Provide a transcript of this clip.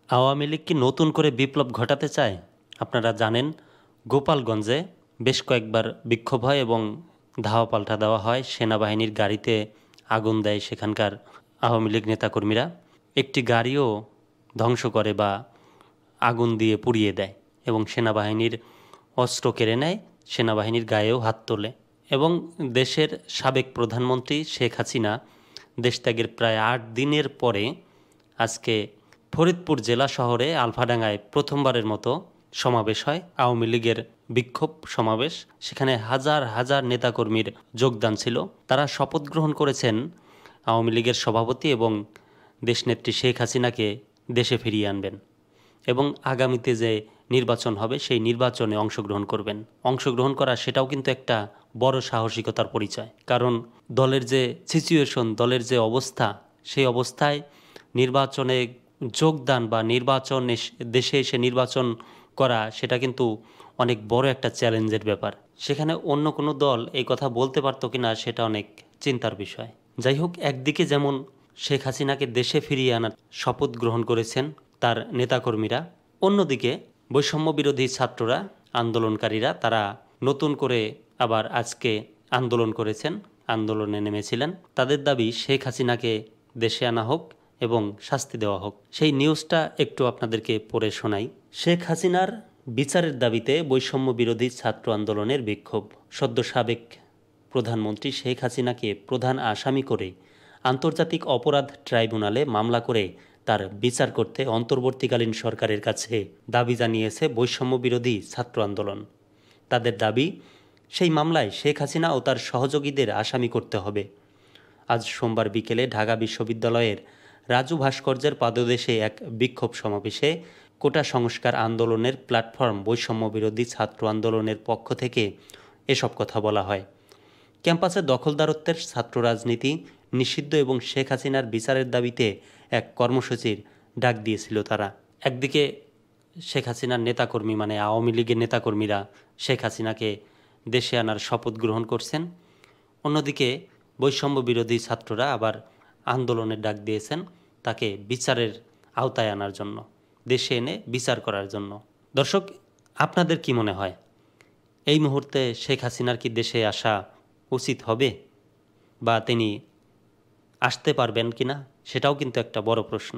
আওয়ামী লীগ কি নতুন করে বিপ্লব ঘটাতে চায়? আপনারা জানেন গোপালগঞ্জে বেশ কয়েকবার বিক্ষোভ হয় এবং ধাওয়া পাল্টা দেওয়া হয়। সেনাবাহিনীর গাড়িতে আগুন দেয় সেখানকার আওয়ামী লীগ নেতাকর্মীরা। একটি গাড়িও ধ্বংস করে বা আগুন দিয়ে পুড়িয়ে দেয় এবং সেনাবাহিনীর অস্ত্র কেড়ে নেয়, সেনাবাহিনীর গায়েও হাত তোলে। এবং দেশের সাবেক প্রধানমন্ত্রী শেখ হাসিনা দেশত্যাগের প্রায় ৮ দিনের পরে আজকে ফরিদপুর জেলা শহরে আলফাডাঙ্গায় প্রথমবারের মতো সমাবেশ হয়, আওয়ামী লীগের বিক্ষোভ সমাবেশ। সেখানে হাজার হাজার নেতাকর্মীর যোগদান ছিল। তারা শপথ গ্রহণ করেছেন আওয়ামী লীগের সভাপতি এবং দেশনেত্রী শেখ হাসিনাকে দেশে ফিরিয়ে আনবেন এবং আগামীতে যে নির্বাচন হবে সেই নির্বাচনে অংশগ্রহণ করবেন। অংশগ্রহণ করা সেটাও কিন্তু একটা বড় সাহসিকতার পরিচয়, কারণ দলের যে সিচুয়েশন, দলের যে অবস্থা, সেই অবস্থায় নির্বাচনে যোগদান বা দেশে এসে নির্বাচন করা সেটা কিন্তু অনেক বড় একটা চ্যালেঞ্জের ব্যাপার। সেখানে অন্য কোনো দল এই কথা বলতে পারতো কিনা সেটা অনেক চিন্তার বিষয়। যাই হোক, একদিকে যেমন শেখ হাসিনাকে দেশে ফিরিয়ে আনার শপথ গ্রহণ করেছেন তার নেতাকর্মীরা, অন্যদিকে বৈষম্য বিরোধী ছাত্ররা, আন্দোলনকারীরা তারা নতুন করে আবার আজকে আন্দোলন করেছেন, আন্দোলনে নেমেছিলেন। তাদের দাবি শেখ হাসিনাকে দেশে আনা হোক এবং শাস্তি দেওয়া হোক। সেই নিউজটা একটু আপনাদেরকে পড়ে শোনাই। শেখ হাসিনার বিচারের দাবিতে বৈষম্য বিরোধী ছাত্র আন্দোলনের বিক্ষোভ। সদ্য সাবেক প্রধানমন্ত্রী শেখ হাসিনাকে প্রধান আসামি করে আন্তর্জাতিক অপরাধ ট্রাইব্যুনালে মামলা করে তার বিচার করতে অন্তর্বর্তীকালীন সরকারের কাছে দাবি জানিয়েছে বৈষম্য বিরোধী ছাত্র আন্দোলন। তাদের দাবি, সেই মামলায় শেখ হাসিনা ও তার সহযোগীদের আসামি করতে হবে। আজ সোমবার বিকেলে ঢাকা বিশ্ববিদ্যালয়ের রাজু ভাস্কর্যের পাদদেশে এক বিক্ষোভ সমাবেশে কোটা সংস্কার আন্দোলনের প্ল্যাটফর্ম বৈষম্য বিরোধী ছাত্র আন্দোলনের পক্ষ থেকে এসব কথা বলা হয়। ক্যাম্পাসে দখলদারত্বের ছাত্র রাজনীতি নিষিদ্ধ এবং শেখ হাসিনার বিচারের দাবিতে এক কর্মসূচির ডাক দিয়েছিল তারা। একদিকে শেখ হাসিনার নেতাকর্মী মানে আওয়ামী লীগের নেতাকর্মীরা শেখ হাসিনাকে দেশে আনার শপথ গ্রহণ করছেন, অন্যদিকে বৈষম্য বিরোধী ছাত্ররা আবার আন্দোলনের ডাক দিয়েছেন তাকে বিচারের আওতায় আনার জন্য, দেশে এনে বিচার করার জন্য। দর্শক, আপনাদের কি মনে হয় এই মুহূর্তে শেখ হাসিনার কি দেশে আসা উচিত হবে বা তিনি আসতে পারবেন কিনা, সেটাও কিন্তু একটা বড় প্রশ্ন।